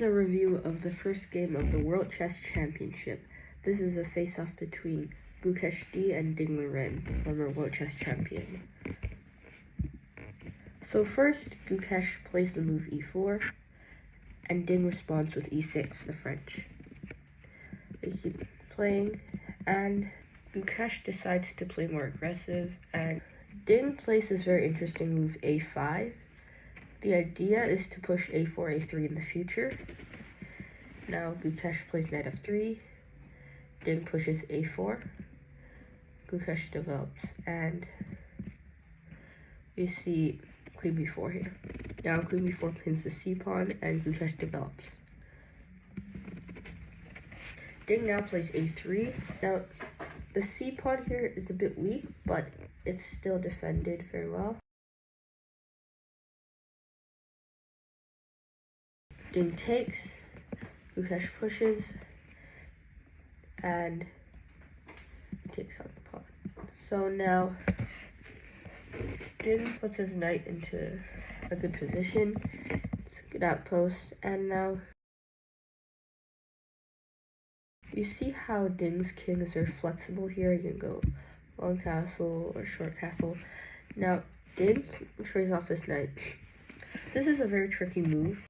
A review of the first game of the World Chess Championship. This is a face-off between Gukesh D and Liren, the former World Chess Champion. So first, Gukesh plays the move e4, and Ding responds with e6, the French. They keep playing, and Gukesh decides to play more aggressive, and Ding plays this very interesting move a5. The idea is to push a4, a3 in the future. Now Gukesh plays knight f3, Ding pushes a4, Gukesh develops, and we see queen b4 here. Now queen b4 pins the c-pawn, and Gukesh develops. Ding now plays a3. Now the c-pawn here is a bit weak, but it's still defended very well. Ding takes, Gukesh pushes, and takes on the pawn. So now Ding puts his knight into a good position. It's a good outpost, and now you see how Ding's king is very flexible here. You can go long castle or short castle. Now Ding trades off this knight. This is a very tricky move.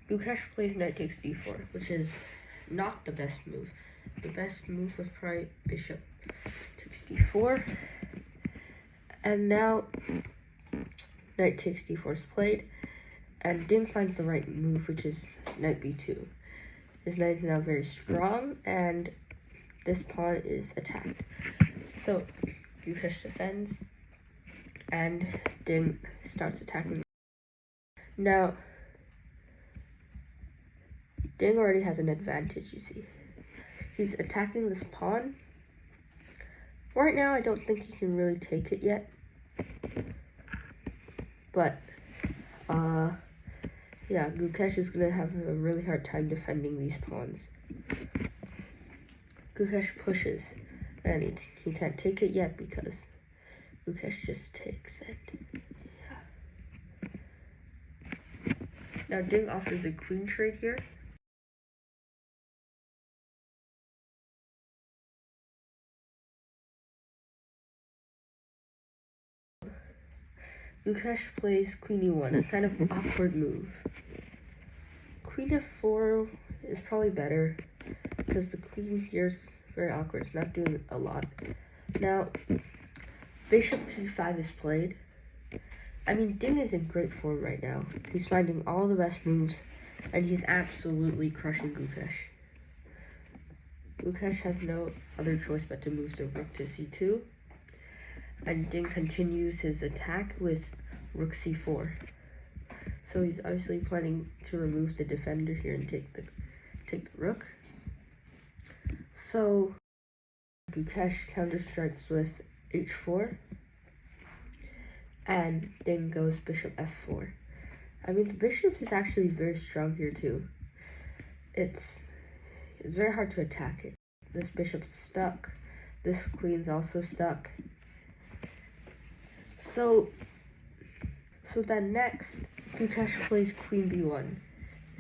Gukesh plays knight takes d4, which is not the best move. The best move was probably bishop takes d4. And now knight takes d4 is played, and Ding finds the right move, which is knight b2. His knight is now very strong, and this pawn is attacked. So Gukesh defends, and Ding starts attacking. Now Ding already has an advantage, you see. He's attacking this pawn. Right now, I don't think he can really take it yet. But, yeah, Gukesh is going to have a really hard time defending these pawns. Gukesh pushes, and he can't take it yet because Gukesh just takes it. Yeah. Now, Ding offers a queen trade here. Gukesh plays queen e1, a kind of awkward move. Queen f4 is probably better because the queen here is very awkward. It's not doing a lot. Now, bishop g5 is played. I mean, Ding is in great form right now. He's finding all the best moves, and he's absolutely crushing Gukesh. Gukesh has no other choice but to move the rook to c2. And Ding continues his attack with rook c4. So he's obviously planning to remove the defender here and take the rook. So Gukesh counter-strikes with h4. And Ding goes bishop f4. I mean, the bishop is actually very strong here too. It's very hard to attack it. This bishop's stuck. This queen's also stuck. So then next, Gukesh plays queen b1.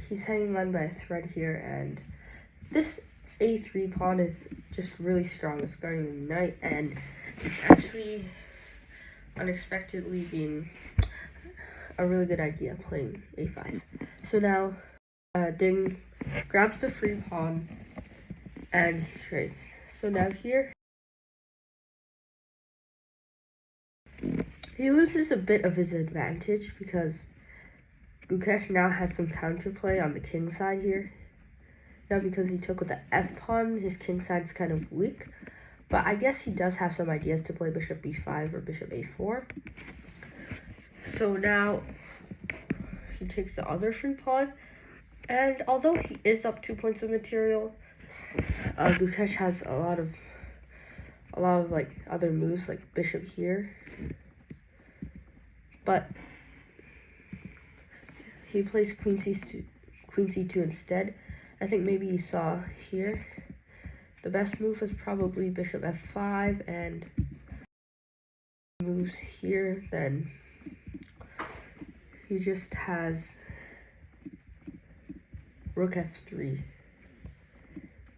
He's hanging on by a thread here, and this a3 pawn is just really strong. It's guarding the knight, and it's actually unexpectedly being a really good idea playing a5. So now Ding grabs the free pawn and he trades. So now here he loses a bit of his advantage because Gukesh now has some counterplay on the king side here. Now because he took with the f pawn, his king side's kind of weak. But I guess he does have some ideas to play bishop b5 or bishop a4. So now he takes the other free pawn. And although he is up 2 points of material, Gukesh has a lot of like other moves like bishop here. But he plays queen c2 instead. I think maybe you saw here. The best move was probably bishop f5 and moves here. Then he just has rook f3.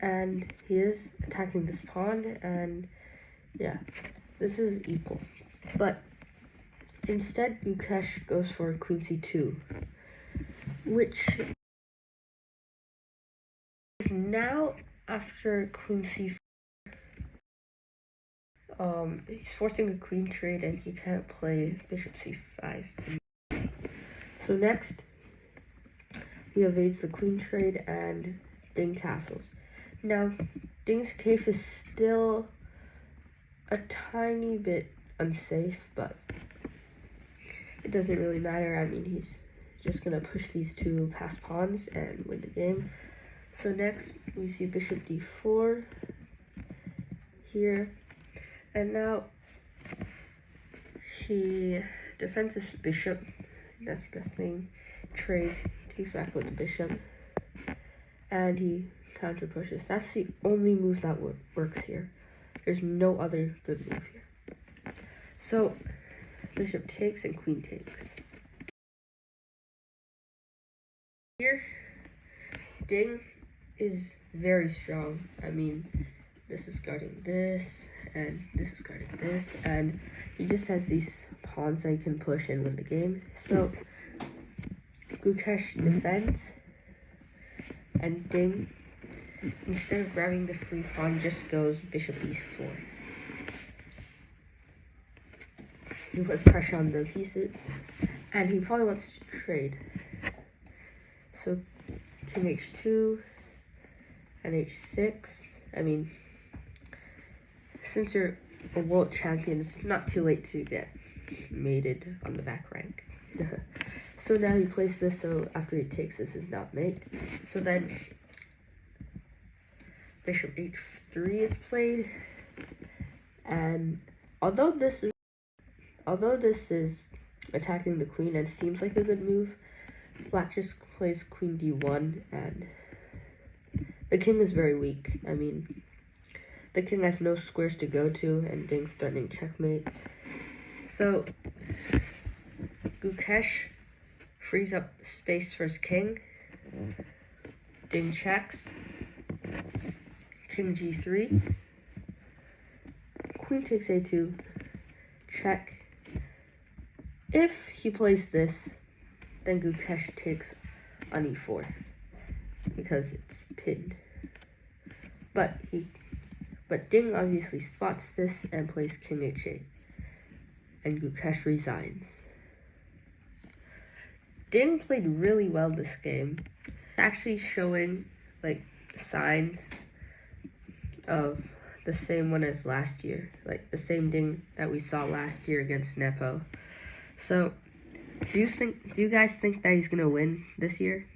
And he is attacking this pawn, and yeah, this is equal. But instead, Gukesh goes for queen c2, which is now after queen c4. He's forcing a queen trade, and he can't play bishop c5. So next, he evades the queen trade and Ding castles. Now, Ding's cave is still a tiny bit unsafe, but it doesn't really matter. I mean, he's just gonna push these two past pawns and win the game. So next, we see bishop d4 here, and now he defends his bishop. That's the best thing. Trades, takes back with the bishop, and he counter pushes. That's the only move that works here. There's no other good move here. So bishop takes and queen takes. Here, Ding is very strong. I mean, this is guarding this, and this is guarding this, and he just has these pawns that he can push and win the game. So Gukesh defends, and Ding, instead of grabbing the free pawn, just goes bishop e4. He puts pressure on the pieces, and he probably wants to trade. So king h2 and h6. I mean, since you're a world champion, it's not too late to get mated on the back rank. So now he plays this, so after he takes, this is not mate. So then bishop h3 is played, and although this is attacking the queen and seems like a good move, Black just plays queen d1, and the king is very weak. I mean, the king has no squares to go to, and Ding's threatening checkmate. So Gukesh frees up space for his king. Ding checks. King g3. Queen takes a2. Check. If he plays this, then Gukesh takes on e4 because it's pinned. But Ding obviously spots this and plays king h8, and Gukesh resigns. Ding played really well this game, actually showing like signs of the same one as last year, like the same Ding that we saw last year against Nepo. So do you guys think that he's gonna win this year?